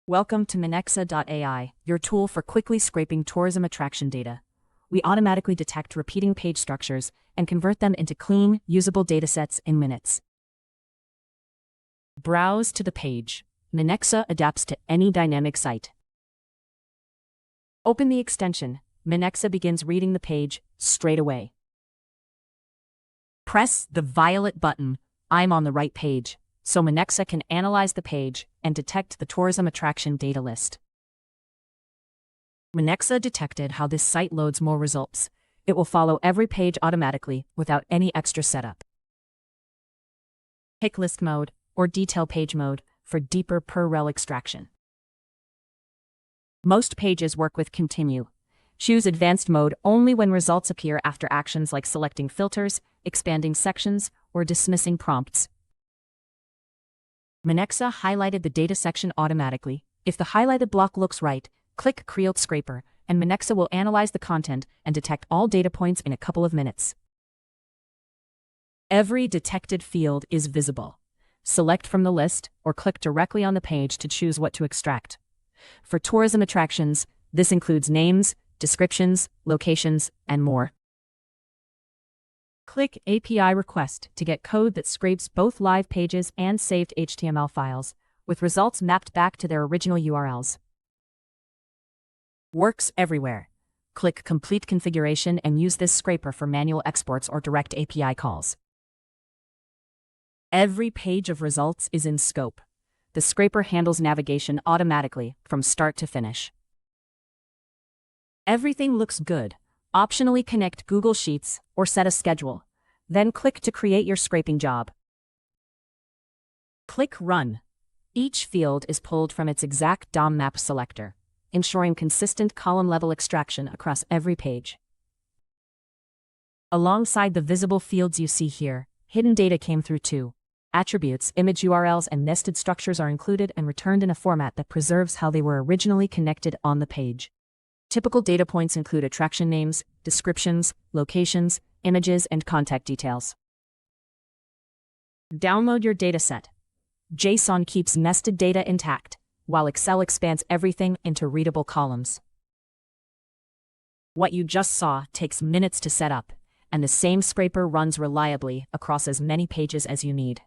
Welcome to Minexa.ai, your tool for quickly scraping tourism attraction data. We automatically detect repeating page structures and convert them into clean, usable datasets in minutes. Browse to the page. Minexa adapts to any dynamic site. Open the extension. Minexa begins reading the page straight away. Press the violet button, I'm on the right page, so Minexa can analyze the page and detect the tourism attraction data list. Minexa detected how this site loads more results. It will follow every page automatically without any extra setup. Pick list mode or detail page mode for deeper per-rel extraction. Most pages work with continue. Choose advanced mode only when results appear after actions like selecting filters, expanding sections, or dismissing prompts. Minexa highlighted the data section automatically. If the highlighted block looks right, click Create Scraper, and Minexa will analyze the content and detect all data points in a couple of minutes. Every detected field is visible. Select from the list or click directly on the page to choose what to extract. For tourism attractions, this includes names, descriptions, locations, and more. Click API Request to get code that scrapes both live pages and saved HTML files, with results mapped back to their original URLs. Works everywhere. Click Complete Configuration and use this scraper for manual exports or direct API calls. Every page of results is in scope. The scraper handles navigation automatically from start to finish. Everything looks good. Optionally connect Google Sheets or set a schedule. Then click to create your scraping job. Click Run. Each field is pulled from its exact DOM map selector, ensuring consistent column-level extraction across every page. Alongside the visible fields you see here, hidden data came through too. Attributes, image URLs, and nested structures are included and returned in a format that preserves how they were originally connected on the page. Typical data points include attraction names, descriptions, locations, images, and contact details. Download your dataset. JSON keeps nested data intact, while Excel expands everything into readable columns. What you just saw takes minutes to set up, and the same scraper runs reliably across as many pages as you need.